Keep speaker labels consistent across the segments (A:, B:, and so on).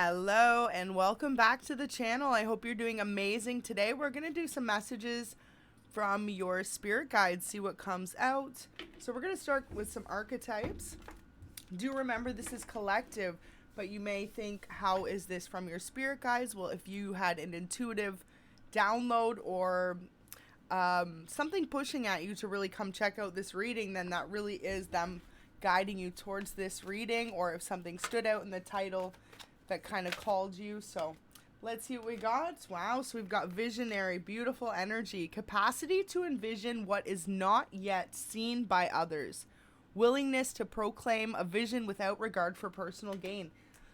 A: Hello and welcome back to the channel. I hope you're doing amazing. Today we're going to do some messages from your spirit guides, see what comes out. So we're going to start with some archetypes. Do remember this is collective, but you may think, how is this from your spirit guides? Well, if you had an intuitive download or something pushing at you to really come check out this reading, then that really is them guiding you towards this reading, or if something stood out in the title that kind of called you. So let's see what we got. Wow, so we've got visionary, beautiful energy, capacity to envision what is not yet seen by others, willingness to proclaim a vision without regard for personal gain.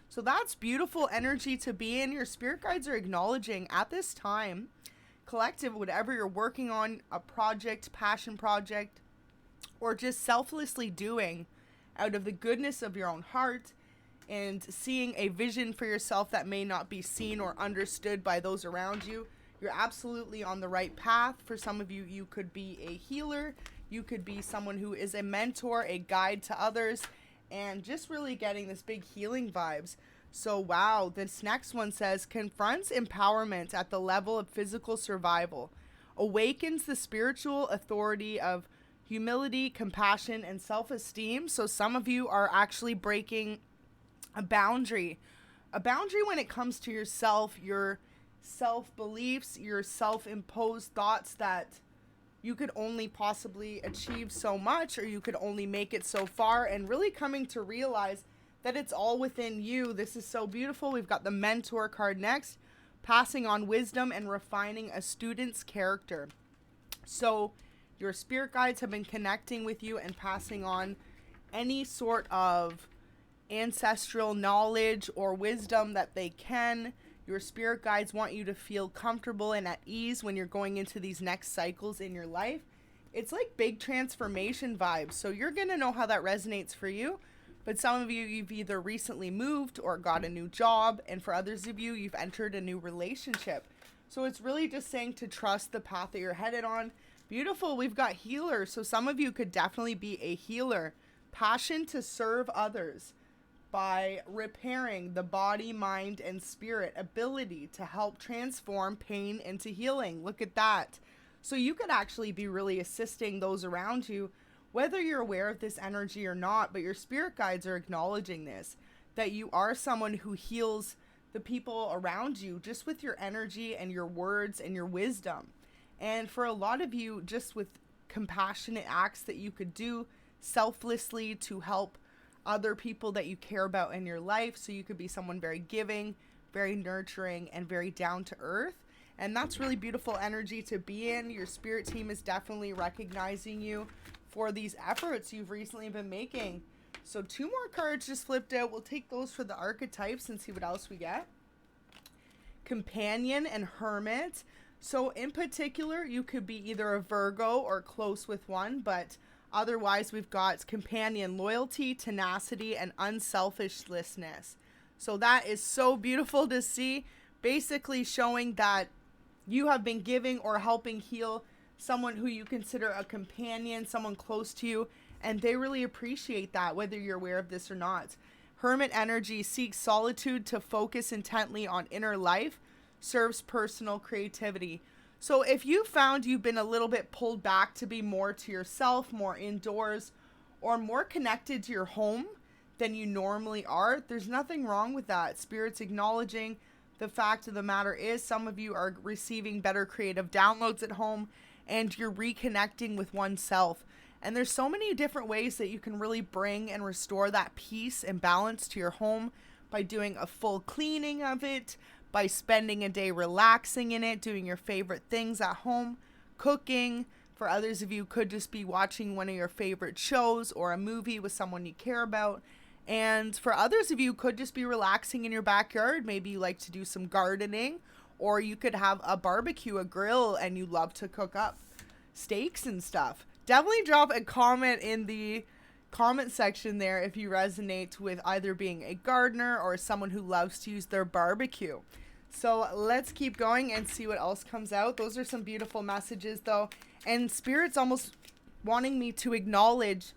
A: So that's beautiful energy to be in. Your spirit guides are acknowledging at this time, collective, whatever you're working on, a project, passion project, or just selflessly doing out of the goodness of your own heart, and seeing a vision for yourself that may not be seen or understood by those around you. You're absolutely on the right path. For some of you, you could be a healer. You could be someone who is a mentor, a guide to others, and just really getting this big healing vibes. So wow, this next one says, confronts empowerment at the level of physical survival, awakens the spiritual authority of humility, compassion, and self-esteem. So some of you are actually breaking a boundary when it comes to yourself, your self-beliefs, your self-imposed thoughts that you could only possibly achieve so much, or you could only make it so far, and really coming to realize that it's all within you. This is so beautiful. We've got the mentor card next, passing on wisdom and refining a student's character. So your spirit guides have been connecting with you and passing on any sort of ancestral knowledge or wisdom that they can. Your spirit guides want you to feel comfortable and at ease when you're going into these next cycles in your life. It's like big transformation vibes, so you're going to know how that resonates for you. But some of you, you've either recently moved or got a new job, and for others of you, you've entered a new relationship. So it's really just saying to trust the path that you're headed on. Beautiful. We've got healer, so some of you could definitely be a healer. Passion to serve others by repairing the body, mind, and spirit, ability to help transform pain into healing. Look at that. So you could actually be really assisting those around you, whether you're aware of this energy or not, but your spirit guides are acknowledging this, that you are someone who heals the people around you just with your energy and your words and your wisdom. And for a lot of you, just with compassionate acts that you could do selflessly to help other people that you care about in your life. So you could be someone very giving, very nurturing, and very down to earth. And that's really beautiful energy to be in. Your spirit team is definitely recognizing you for these efforts you've recently been making. So 2 more cards just flipped out. We'll take those for the archetypes and see what else we get. Companion and Hermit. So in particular, you could be either a Virgo or close with one, but otherwise, we've got companion, loyalty, tenacity, and unselfishness. So that is so beautiful to see, basically showing that you have been giving or helping heal someone who you consider a companion, someone close to you, and they really appreciate that, whether you're aware of this or not. Hermit energy seeks solitude to focus intently on inner life, serves personal creativity. So if you found you've been a little bit pulled back to be more to yourself, more indoors, or more connected to your home than you normally are, there's nothing wrong with that. Spirit's acknowledging the fact of the matter is some of you are receiving better creative downloads at home and you're reconnecting with oneself. And there's so many different ways that you can really bring and restore that peace and balance to your home by doing a full cleaning of it, by spending a day relaxing in it, doing your favorite things at home, cooking. For others of you, could just be watching one of your favorite shows or a movie with someone you care about. And for others of you, could just be relaxing in your backyard. Maybe you like to do some gardening, or you could have a barbecue, a grill, and you love to cook up steaks and stuff. Definitely drop a comment in the comment section there if you resonate with either being a gardener or someone who loves to use their barbecue. So let's keep going and see what else comes out. Those are some beautiful messages though. And Spirit's almost wanting me to acknowledge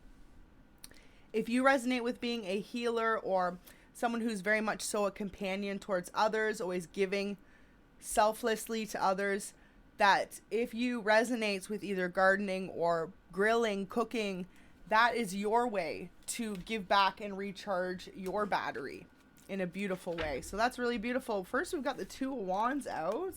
A: if you resonate with being a healer or someone who's very much so a companion towards others, always giving selflessly to others, that if you resonate with either gardening or grilling, cooking, that is your way to give back and recharge your battery in a beautiful way. So that's really beautiful. First, we've got the Two of Wands out.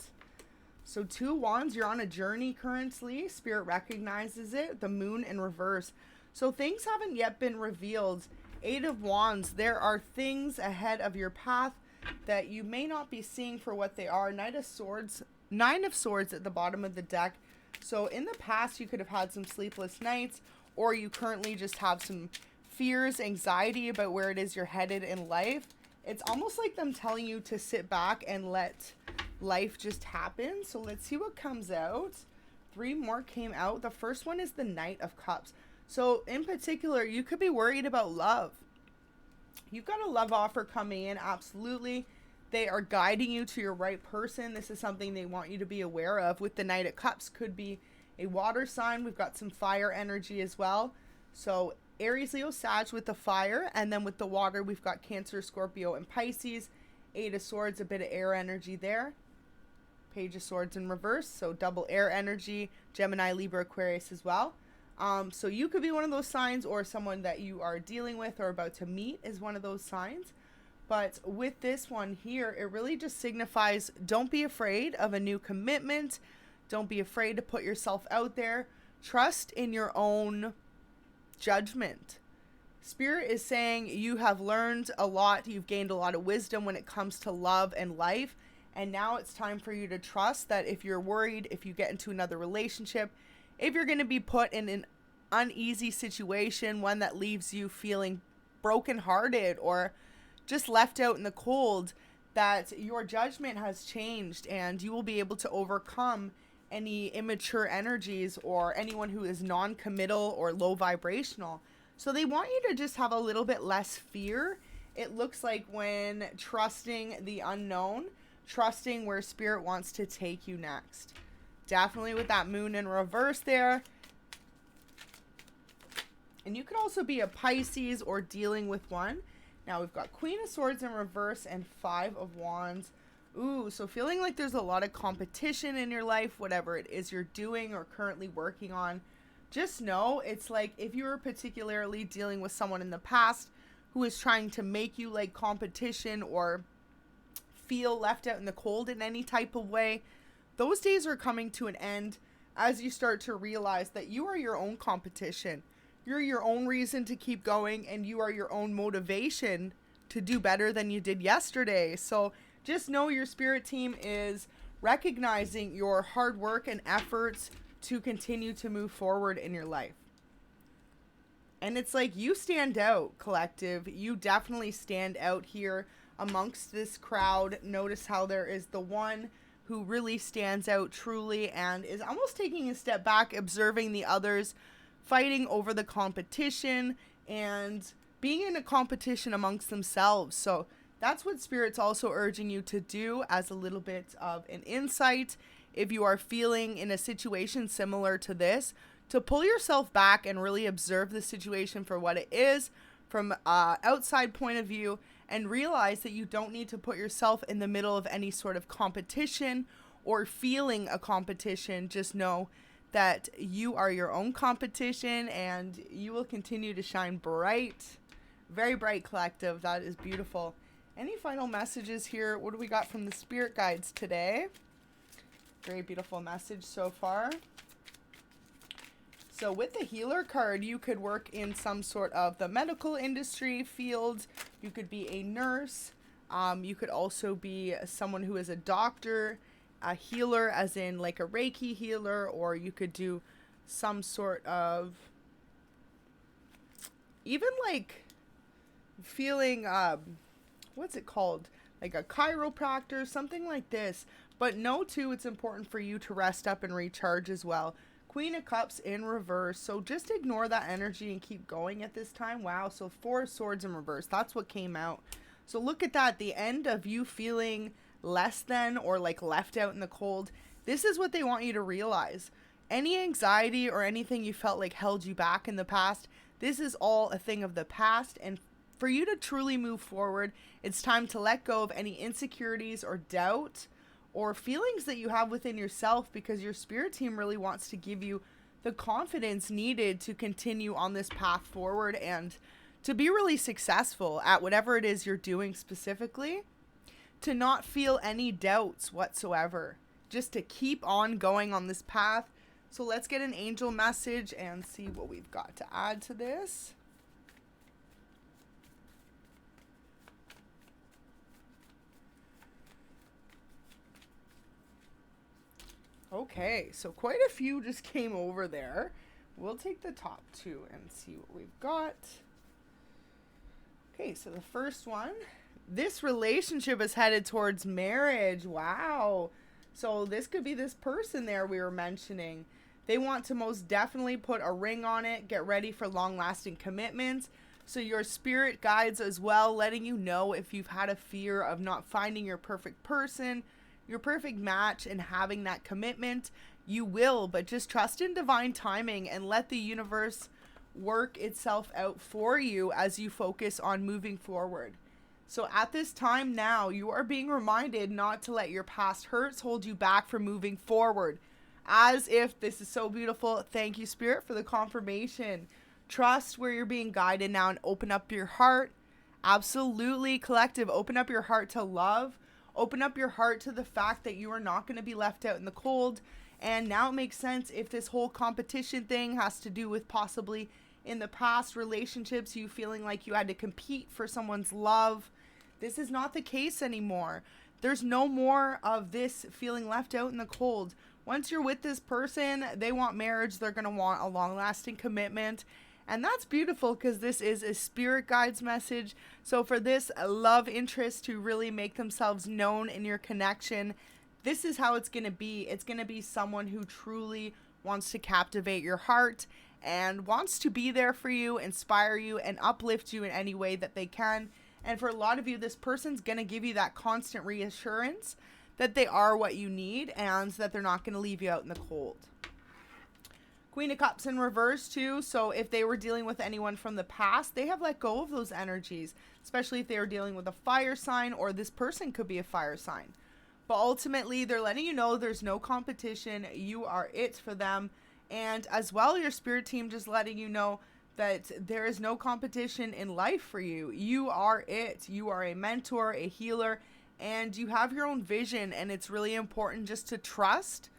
A: So Two of Wands, you're on a journey currently. Spirit recognizes it. The Moon in reverse. So things haven't yet been revealed. Eight of Wands, there are things ahead of your path that you may not be seeing for what they are. Knight of Swords, Nine of Swords at the bottom of the deck. So in the past, you could have had some sleepless nights, or you currently just have some fears, anxiety about where it is you're headed in life. It's almost like them telling you to sit back and let life just happen. So let's see what comes out. Three more came out. The first one is the Knight of Cups. So in particular, you could be worried about love. You've got a love offer coming in, absolutely. They are guiding you to your right person. This is something they want you to be aware of. With the Knight of Cups, could be a water sign. We've got some fire energy as well. So Aries, Leo, Sag with the fire. And then with the water, we've got Cancer, Scorpio, and Pisces. Eight of Swords, a bit of air energy there. Page of Swords in reverse. So double air energy. Gemini, Libra, Aquarius as well. So you could be one of those signs, or someone that you are dealing with or about to meet is one of those signs. But with this one here, it really just signifies, don't be afraid of a new commitment. Don't be afraid to put yourself out there. Trust in your own judgment. Spirit is saying you have learned a lot. You've gained a lot of wisdom when it comes to love and life. And now it's time for you to trust that if you're worried, if you get into another relationship, if you're going to be put in an uneasy situation, one that leaves you feeling brokenhearted or just left out in the cold, that your judgment has changed and you will be able to overcome any immature energies or anyone who is non-committal or low vibrational. So they want you to just have a little bit less fear. It looks like when trusting the unknown, trusting where Spirit wants to take you next. Definitely with that Moon in reverse there. And you could also be a Pisces or dealing with one. Now we've got Queen of Swords in reverse and Five of Wands. Ooh, so feeling like there's a lot of competition in your life, whatever it is you're doing or currently working on. Just know it's like if you were particularly dealing with someone in the past who is trying to make you like competition or feel left out in the cold in any type of way, those days are coming to an end as you start to realize that you are your own competition. You're your own reason to keep going, and you are your own motivation to do better than you did yesterday. So just know your spirit team is recognizing your hard work and efforts to continue to move forward in your life. And it's like you stand out, collective. You definitely stand out here amongst this crowd. Notice how there is the one who really stands out truly and is almost taking a step back, observing the others fighting over the competition and being in a competition amongst themselves. So that's what Spirit's also urging you to do as a little bit of an insight. If you are feeling in a situation similar to this, to pull yourself back and really observe the situation for what it is from an outside point of view, and realize that you don't need to put yourself in the middle of any sort of competition or feeling a competition. Just know that you are your own competition and you will continue to shine bright. Very bright, collective. That is beautiful. Any final messages here? What do we got from the spirit guides today? Very beautiful message so far. So with the healer card, you could work in some sort of the medical industry field. You could be a nurse. You could also be someone who is a doctor, a healer, as in like a Reiki healer, or you could do some sort of even like feeling, what's it called? Like a chiropractor, something like this. But know too, it's important for you to rest up and recharge as well. Queen of Cups in reverse. So just ignore that energy and keep going at this time. Wow. So Four of Swords in reverse. That's what came out. So look at that. The end of you feeling less than or like left out in the cold. This is what they want you to realize. Any anxiety or anything you felt like held you back in the past, this is all a thing of the past. And for you to truly move forward, it's time to let go of any insecurities or doubt or feelings that you have within yourself, because your spirit team really wants to give you the confidence needed to continue on this path forward and to be really successful at whatever it is you're doing specifically, to not feel any doubts whatsoever, just to keep on going on this path. So let's get an angel message and see what we've got to add to this. Okay, so quite a few just came over there. We'll take the top two and see what we've got. Okay, so the first one, this relationship is headed towards marriage. Wow. So this could be this person there we were mentioning. They want to most definitely put a ring on it, get ready for long-lasting commitments. So your spirit guides as well, letting you know if you've had a fear of not finding your perfect person, your perfect match, and having that commitment. You will, but just trust in divine timing and let the universe work itself out for you as you focus on moving forward. So at this time now, you are being reminded not to let your past hurts hold you back from moving forward. As if, this is so beautiful. Thank you, Spirit, for the confirmation. Trust where you're being guided now and open up your heart. Absolutely, collective, open up your heart to love. Open up your heart to the fact that you are not going to be left out in the cold. And now it makes sense if this whole competition thing has to do with possibly in the past relationships, you feeling like you had to compete for someone's love. This is not the case anymore. There's no more of this feeling left out in the cold. Once you're with this person, they want marriage. They're going to want a long-lasting commitment. And that's beautiful because this is a spirit guide's message. So for this love interest to really make themselves known in your connection, this is how it's going to be. It's going to be someone who truly wants to captivate your heart and wants to be there for you, inspire you, and uplift you in any way that they can. And for a lot of you, this person's going to give you that constant reassurance that they are what you need and that they're not going to leave you out in the cold. Queen of Cups in reverse too. So if they were dealing with anyone from the past, they have let go of those energies, especially if they were dealing with a fire sign, or this person could be a fire sign. But ultimately, they're letting you know there's no competition. You are it for them. And as well, your spirit team just letting you know that there is no competition in life for you. You are it. You are a mentor, a healer, and you have your own vision. And it's really important just to trust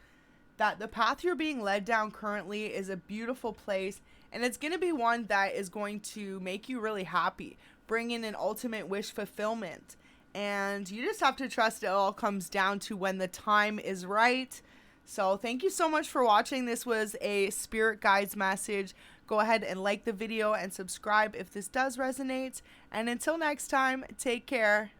A: that the path you're being led down currently is a beautiful place, and it's going to be one that is going to make you really happy, bring in an ultimate wish fulfillment. And you just have to trust it all comes down to when the time is right. So thank you so much for watching. This was a spirit guide's message. Go ahead and like the video and subscribe if this does resonate. And until next time, take care.